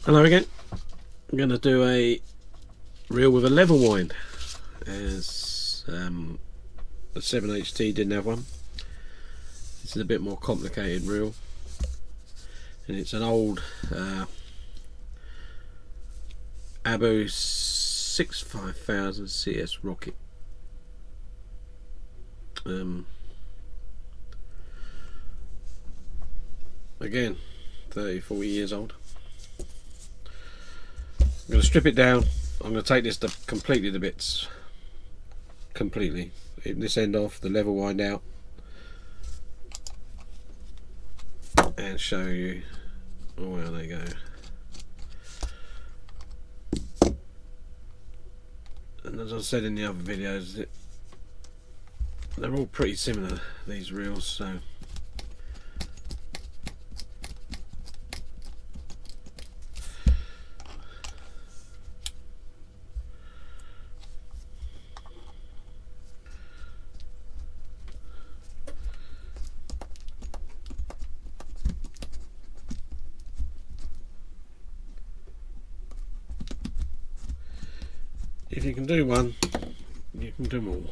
Hello again. I'm going to do a reel with a level wind, as the 7HT didn't have one. This is a bit more complicated reel, and it's an old Abu 65000 CS rocket. Again, 30-40 years old. I'm going to strip it down. I'm going to take this completely to bits. Completely. This end off, the level wind out, and show you. Oh well, there you go. And as I said in the other videos, they're all pretty similar, these reels, so if you can do one, you can do them all.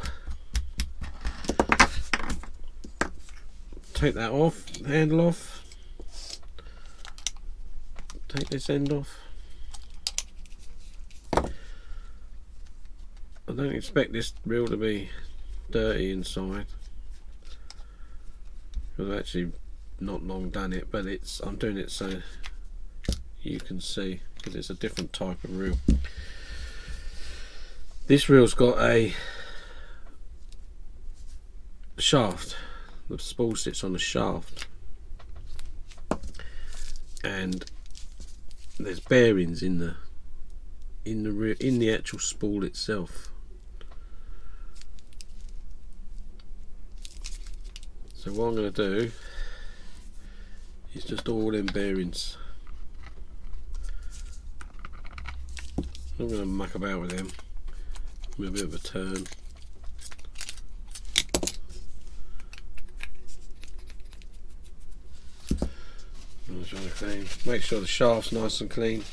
Take that off, the handle off. Take this end off. I don't expect this reel to be dirty inside. I've actually not long done it, but I'm doing it so you can see, because it's a different type of reel. This reel's got a shaft. The spool sits on the shaft, and there's bearings in the actual spool itself. So what I'm going to do is just all them bearings. I'm going to muck about with them with a bit of a turn. Make sure the shaft's nice and clean.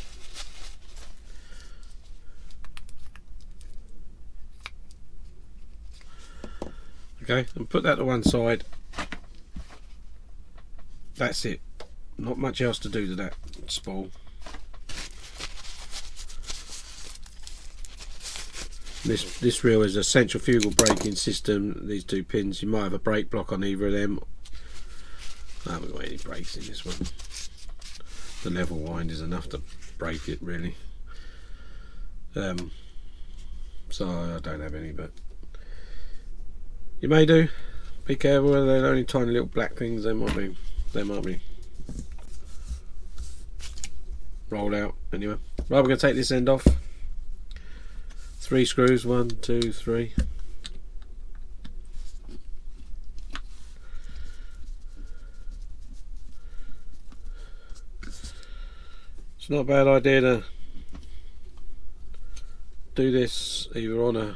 Okay, and put that to one side. That's it. Not much else to do to that spool. This reel is a centrifugal braking system. These two pins, you might have a brake block on either of them. I haven't got any brakes in this one. The level wind is enough to brake it, really. So I don't have any, but you may do. Be careful, they're only tiny little black things. They might be rolled out. Anyway, right, we're going to take this end off. 3 screws, 1, 2, 3. It's not a bad idea to do this either on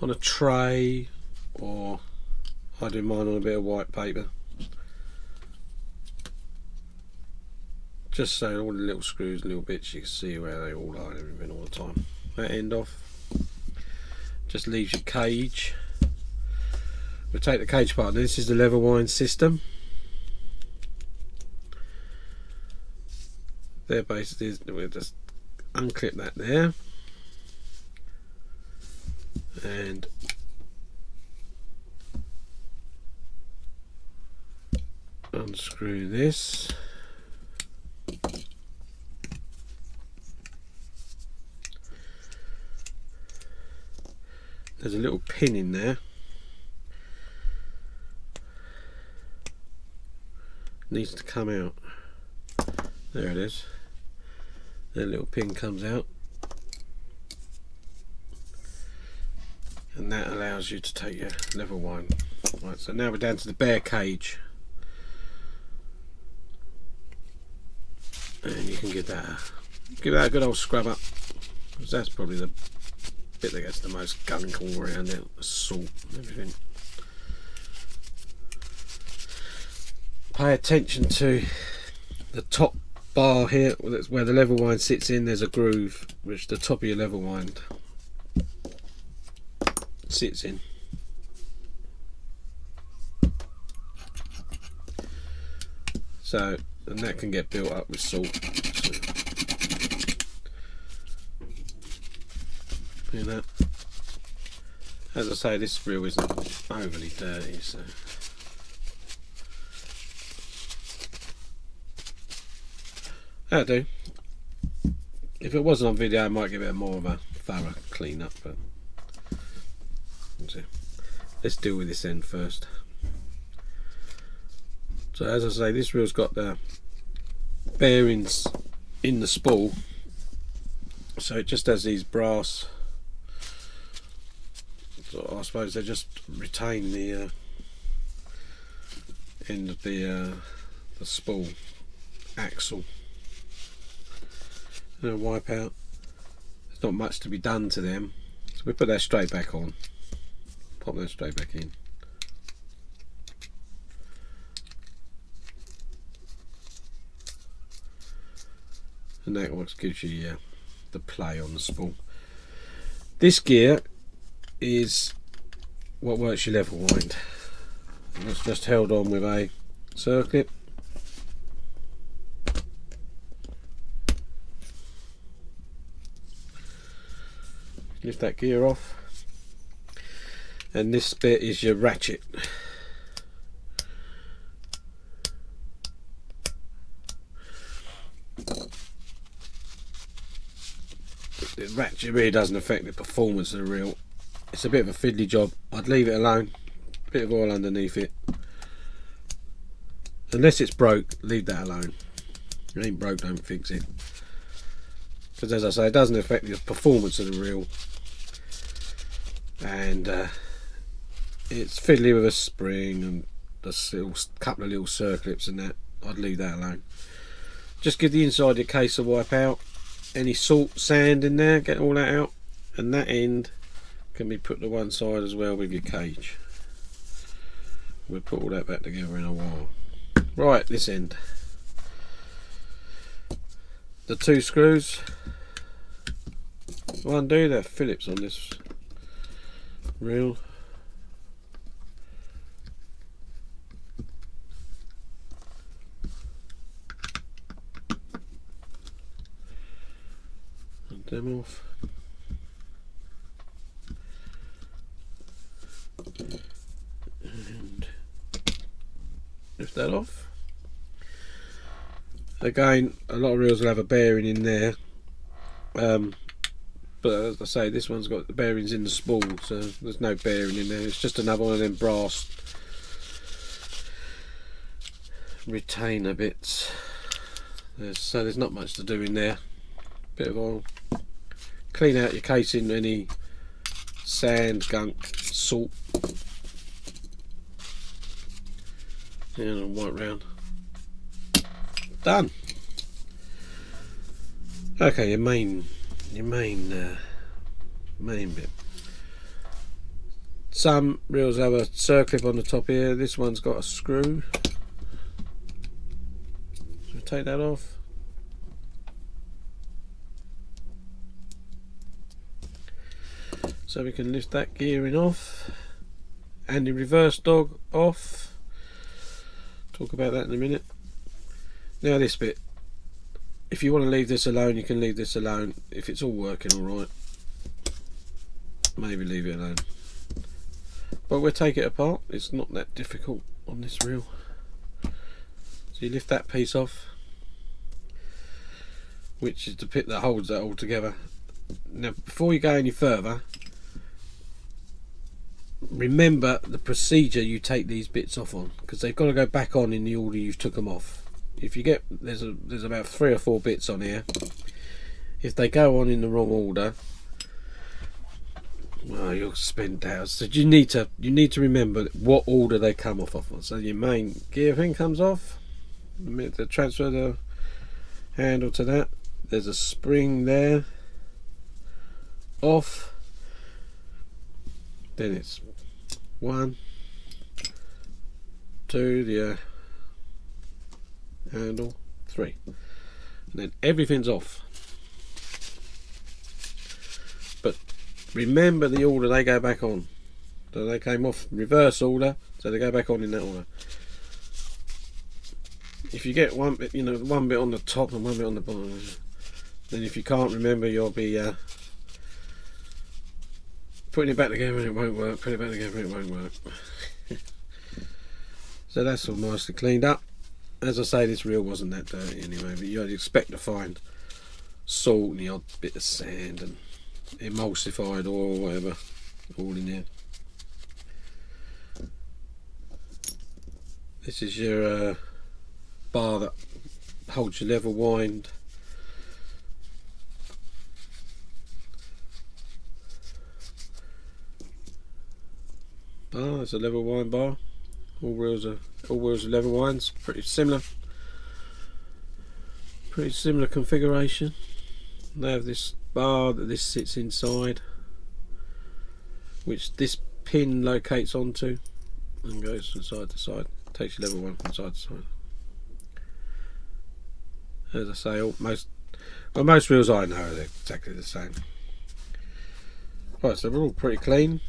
a tray, or I do mine on a bit of white paper, just so all the little screws, little bits, you can see where they all are and everything all the time. That end off just leaves your cage. We'll take the cage part. This is the level wind system. There basically is, we'll just unclip that there, and unscrew this. There's a little pin in there. Needs to come out. There it is. That little pin comes out, and that allows you to take your level wind. Right, so now we're down to the bare cage, and you can give that a good old scrub up, because that's probably the bit that gets the most gunk all around it, the salt and everything. Pay attention to the top bar here, that's where the level wind sits in, there's a groove which the top of your level wind sits in. So, and that can get built up with salt. So, you know, as I say, this reel isn't overly dirty, so that'll do. If it wasn't on video, I might give it more of a thorough clean up, but let's deal with this end first. So as I say, this reel's got the bearings in the spool, so it just has these brass, so I suppose they just retain the end of the spool axle. And a wipe out. There's not much to be done to them, so we put that straight back on. Pop that straight back in. And that what gives you the play on the spool. This gear is what works your level wind. And it's just held on with a circlip. Lift that gear off, and this bit is your ratchet. The ratchet really doesn't affect the performance of the reel. It's a bit of a fiddly job. I'd leave it alone. Bit of oil underneath it. Unless it's broke, leave that alone. If it ain't broke, don't fix it. Because as I say, it doesn't affect the performance of the reel. And it's fiddly with a spring and a couple of little circlips and that. I'd leave that alone. Just give the inside of your case a wipe out. Any salt, sand in there, get all that out. And that end can be put to one side as well with your cage. We'll put all that back together in a while. Right, this end. The two screws will undo. They're Phillips on this reel. And them off. And lift that off. Again, a lot of reels will have a bearing in there, but as I say, this one's got the bearings in the spool, so there's no bearing in there. It's just another one of them brass retainer bits. So there's not much to do in there. Bit of oil. Clean out your casing, any sand, gunk, salt, and wipe round. Done. Okay, your main bit. Some reels have a circlip on the top here. This one's got a screw. So take that off. So we can lift that gearing off and the reverse dog off. Talk about that in a minute. Now this bit, if you want to leave this alone, you can leave this alone. If it's all working alright, maybe leave it alone. But we'll take it apart. It's not that difficult on this reel. So you lift that piece off, which is the bit that holds that all together. Now before you go any further, remember the procedure you take these bits off on, because they've got to go back on in the order you took them off. If you get, there's about 3 or 4 bits on here. If they go on in the wrong order, well, you'll spend hours. So you need to remember what order they come off of. So your main gear thing comes off. To transfer the handle to that, there's a spring there. Off. Then it's 1, 2, the handle, 3. and then everything's off. But remember the order they go back on. So they came off reverse order, so they go back on in that order. If you get one bit, one bit on the top and one bit on the bottom, then if you can't remember, you'll be putting it back together and it won't work, putting it back together and it won't work. So that's all nicely cleaned up. As I say, this reel wasn't that dirty anyway, but you'd expect to find salt and the odd bit of sand and emulsified oil or whatever all in there. This is your bar that holds your level wind. Bar, it's a level wind bar. All wheels are level winds. Pretty similar configuration. They have this bar that this sits inside, which this pin locates onto and goes from side to side. Takes your level one from side to side. As I say, most reels I know are exactly the same. Right, so we're all pretty clean.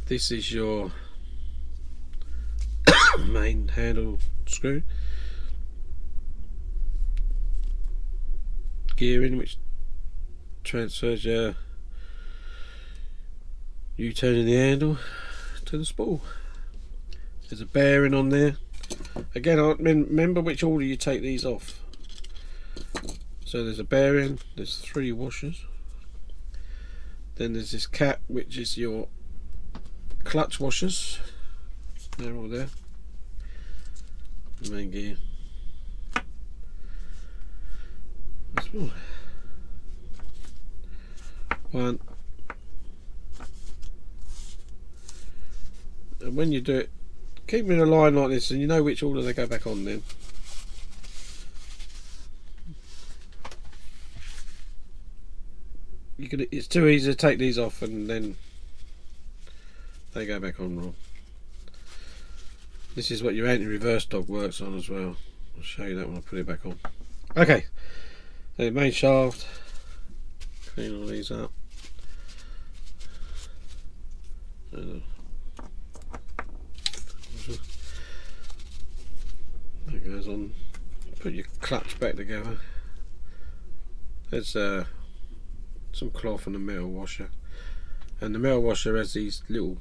This is your main handle screw. Gearing, which transfers you turning the handle to the spool. There's a bearing on there. Again, I remember which order you take these off. So there's a bearing, there's 3 washers. Then there's this cap, which is your clutch washers. They're all there. The main gear. That's more. 1. And when you do it, keep them in a line like this, and you know which order they go back on then. It's too easy to take these off and then they go back on wrong. This is what your anti-reverse dog works on as well. I'll show you that when I put it back on. Okay, so the main shaft, clean all these up. That goes on. Put your clutch back together. There's some cloth and a metal washer, and the metal washer has these little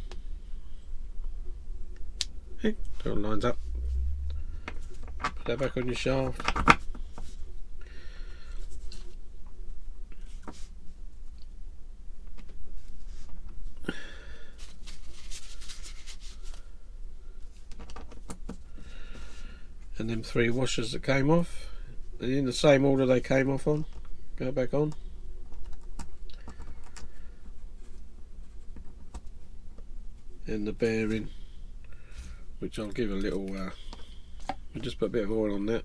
so it lines up. Put that back on your shaft. And them 3 washers that came off, and in the same order they came off on, go back on. And the bearing, which I'll give a little, I'll just put a bit of oil on that.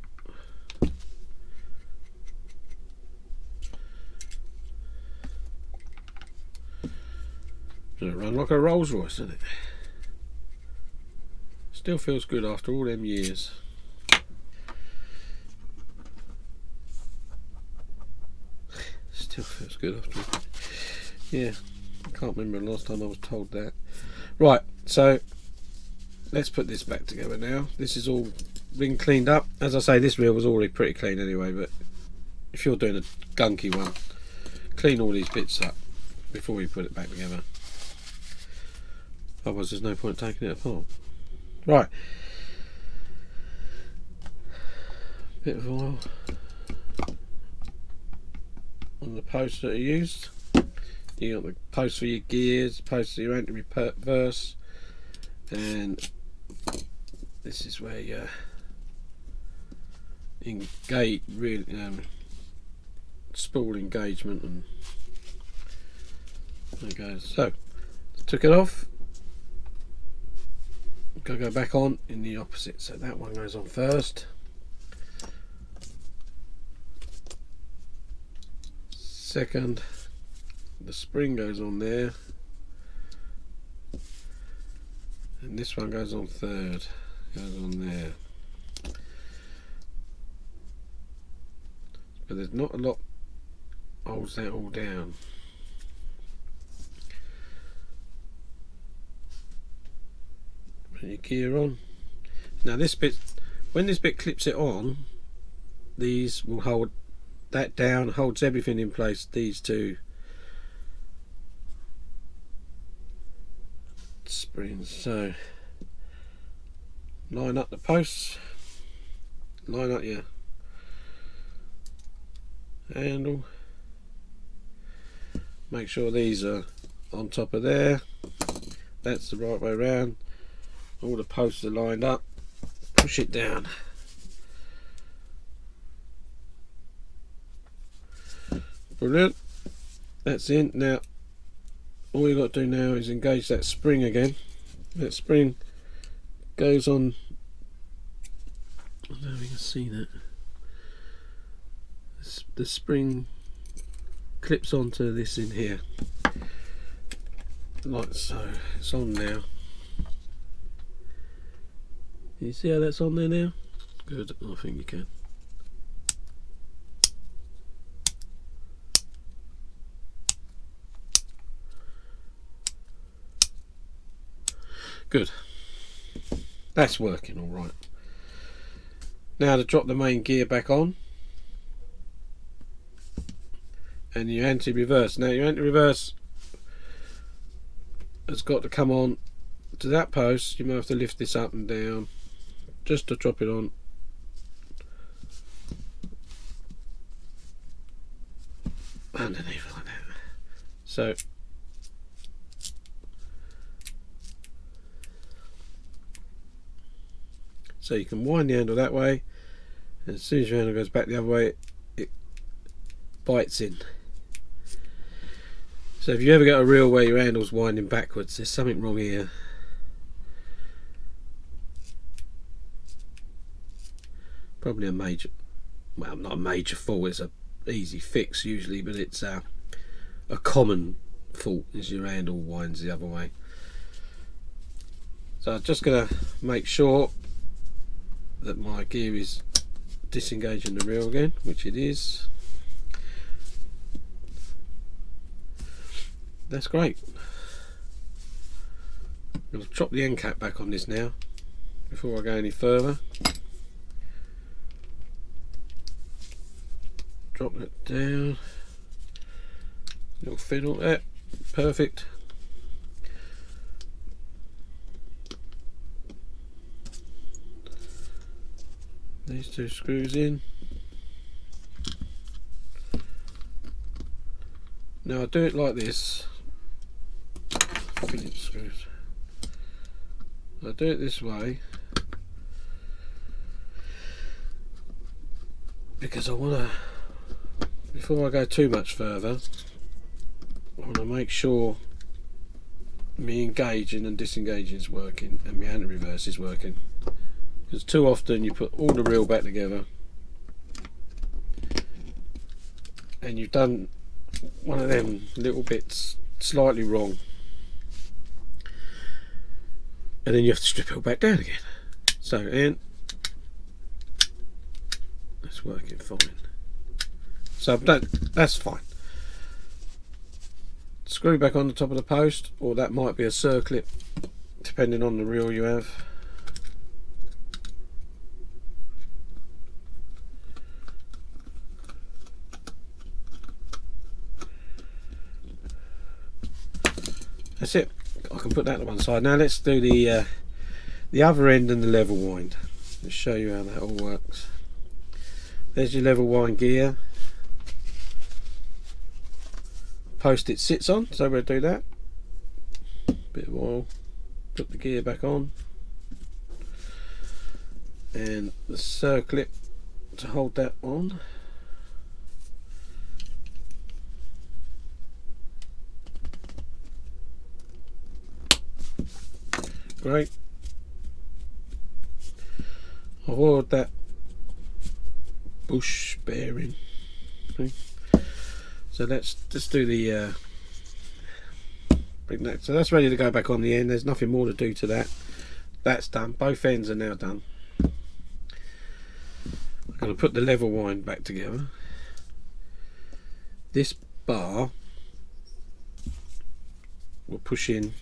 It'll run like a Rolls Royce, doesn't it? Still feels good after all them years. Still feels good after. Yeah, I can't remember the last time I was told that. Right, so let's put this back together now. This is all been cleaned up. As I say, this reel was already pretty clean anyway, but if you're doing a gunky one, clean all these bits up before you put it back together. Otherwise there's no point taking it apart. Right, bit of oil on the posts that are used. You got the post for your gears, post for your anti-reverse, and this is where you engage, really, spool engagement, and there it goes. So, took it off. Gotta go back on in the opposite. So that one goes on first. Second, the spring goes on there, and this one goes on third, goes on there. but there's not a lot holds that all down. Put your gear on. Now this bit, when this bit clips it on, these will hold that down, holds everything in place. These two springs. So line up the posts, line up your handle, make sure these are on top of there, that's the right way around, all the posts are lined up, push it down. Brilliant, that's in. Now all you've got to do now is engage that spring again. That spring goes on, I don't know if you can see that, the spring clips onto this in here like so. It's on now. You see how that's on there now? Good, I think you can. Good, that's working all right. Now to drop the main gear back on, and your anti-reverse. Now your anti-reverse has got to come on to that post. You might have to lift this up and down just to drop it on. Underneath like that. So you can wind the handle that way, and as soon as your handle goes back the other way, it bites in. So if you ever got a reel where your handle's winding backwards, there's something wrong here. Probably a major, well, not a major fault, it's a easy fix usually, but it's a common fault is your handle winds the other way. So I'm just going to make sure that my gear is disengaging the reel again, which it is. That's great. I'm going to drop the end cap back on this now before I go any further. Drop it down. Little fiddle there. Perfect. These two screws in. Now I do it like this. Phillips screws. I do it this way because I want to, before I go too much further, I want to make sure me engaging and disengaging is working and my anti-reverse is working. Because too often you put all the reel back together and you've done one of them little bits slightly wrong, and then you have to strip it all back down again. So, and it's working fine. So that's fine. Screw back on the top of the post, or that might be a circlip depending on the reel you have. That's it. I can put that to one side. Now let's do the other end and the level wind. Let's show you how that all works. There's your level wind gear. Post it sits on, so we'll do that. Bit of oil. Put the gear back on. And the circlip to hold that on. Great. I've ordered that bush bearing thing. So let's just do the bring that. So that's ready to go back on the end. There's nothing more to do to that. That's done. Both ends are now done. I'm going to put the level wind back together. this bar will push in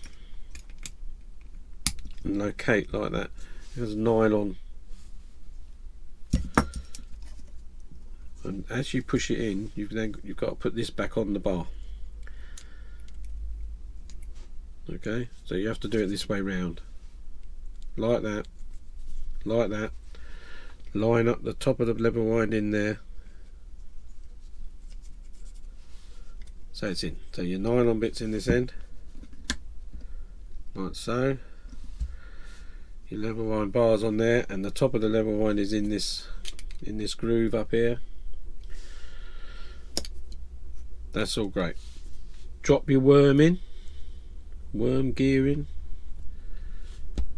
and locate like that. There's nylon, and as you push it in, you've got to put this back on the bar. Okay, so you have to do it this way round, like that, like that. Line up the top of the lever wind in there, so it's in. So your nylon bit's in this end, like so. Your lever wind bar's on there, and the top of the lever wind is in this groove up here. That's all great. Drop your worm in, worm gear in.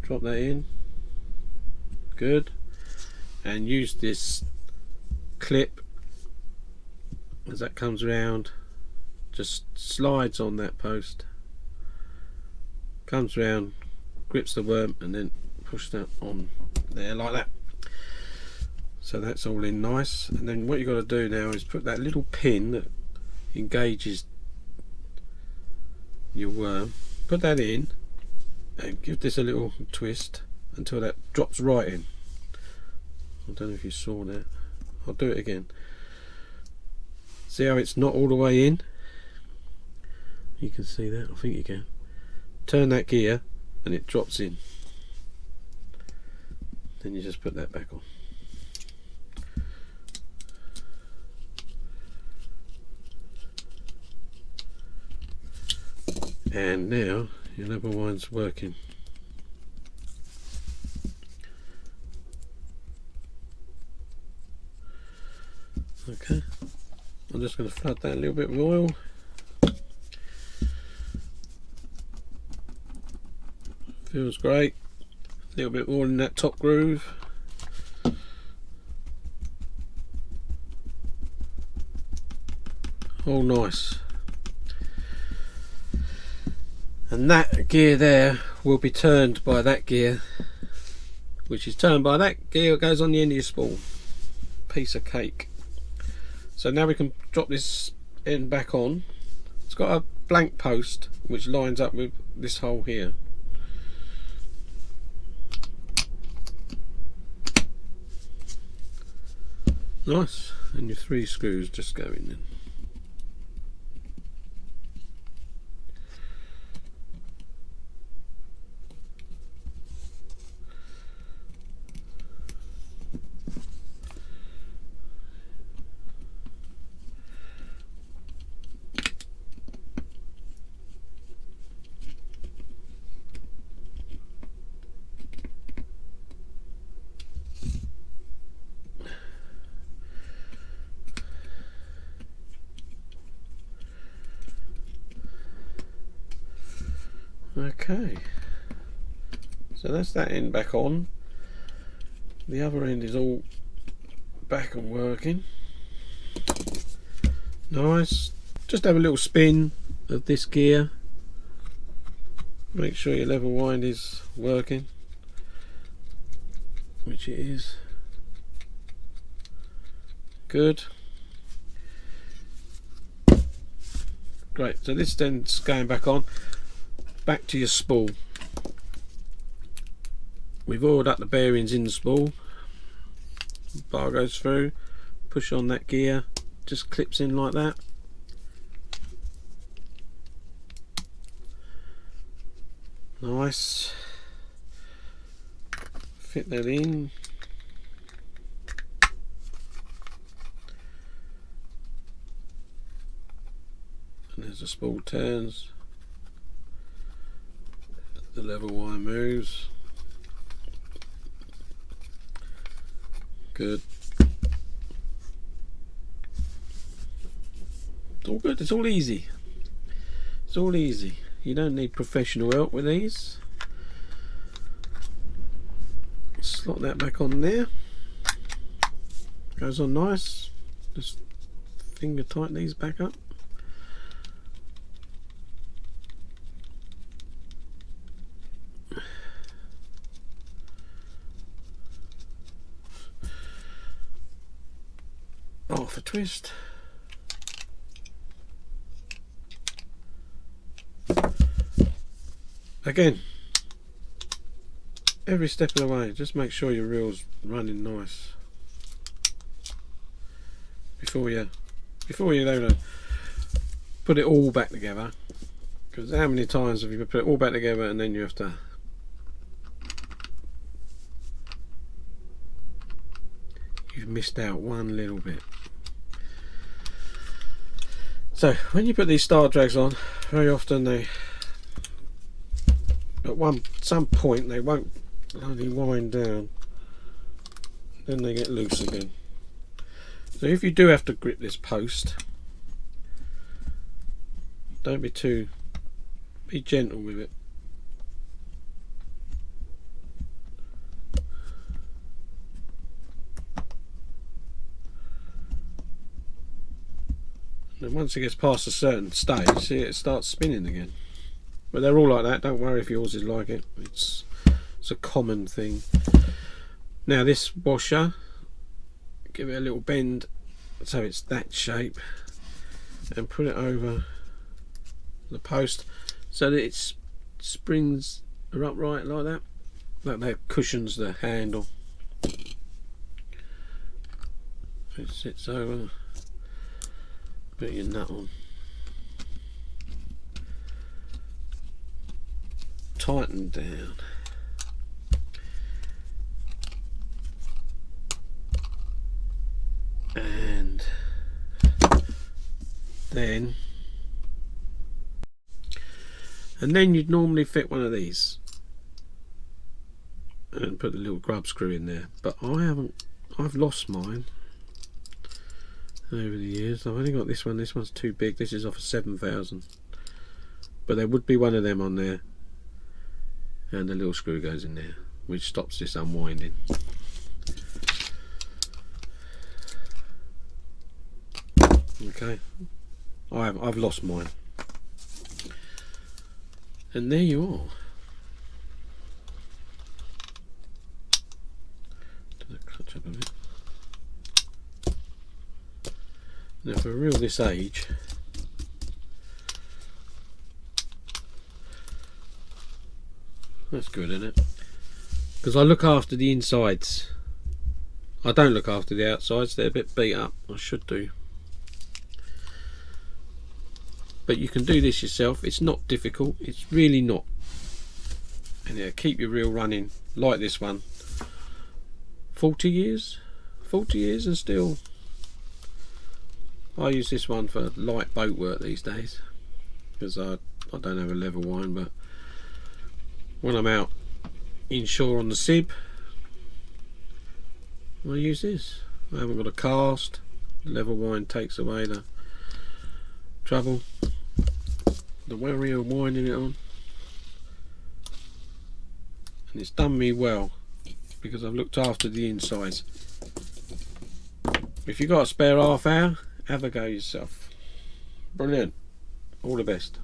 Drop that in. Good. And use this clip as that comes around, just slides on that post, comes round, grips the worm, and then push that on there like that. So that's all in nice. And then what you've got to do now is put that little pin that engages your worm, put that in and give this a little twist until that drops right in. I don't know if you saw that. I'll do it again. See how it's not all the way in? You can see that, I think you can. Turn that gear and it drops in. Then you just put that back on. And now your lever wind's working. Okay, I'm just going to flood that a little bit with oil. Feels great. A little bit more in that top groove. All nice. And that gear there will be turned by that gear, which is turned by that gear that goes on the end of your spool. Piece of cake. So now we can drop this end back on. It's got a blank post which lines up with this hole here. Nice. And your 3 screws just go in then. Okay, so that's that end back on. The other end is all back and working. Nice. Just have a little spin of this gear. Make sure your lever wind is working, which it is. Good. Great, so this end's going back on. Back to your spool. We've oiled up the bearings in the spool. Bar goes through, push on that gear, just clips in like that. Nice. Fit that in. And as the spool turns, the lever wind moves. Good. It's all good. It's all easy. It's all easy. You don't need professional help with these. Slot that back on there. Goes on nice. Just finger tighten these back up. Half a twist. again, every step of the way, just make sure your reel's running nice before you put it all back together. Because how many times have you put it all back together and then you have to you've missed out one little bit. So when you put these star drags on, very often they some point they won't bloody wind down, then they get loose again. So if you do have to grip this post, don't be gentle with it. And once it gets past a certain stage, see, it starts spinning again. But they're all like that. Don't worry if yours is like it. It's a common thing. Now this washer, give it a little bend so it's that shape, and put it over the post so that its springs are upright like that. That cushions the handle. It sits over. Put your nut on. Tighten down. And then you'd normally fit one of these and put the little grub screw in there, but I've lost mine over the years. I've only got this one. This one's too big. This is off a 7000, but there would be one of them on there, and the little screw goes in there which stops this unwinding. Okay, I've lost mine, and there you are. Do the clutch up a bit. Now for a reel this age, that's good, isn't it? Because I look after the insides. I don't look after the outsides. They're a bit beat up. I should do. But you can do this yourself. It's not difficult. It's really not. And yeah, keep your reel running like this one. 40 years? 40 years and still. I use this one for light boat work these days, because I don't have a level wind, but when I'm out inshore on the Sib, I use this. I haven't got a cast. The level wind takes away the trouble, the worry of winding it on, and it's done me well because I've looked after the insides. If you've got a spare half hour, have a go yourself. Brilliant. All the best.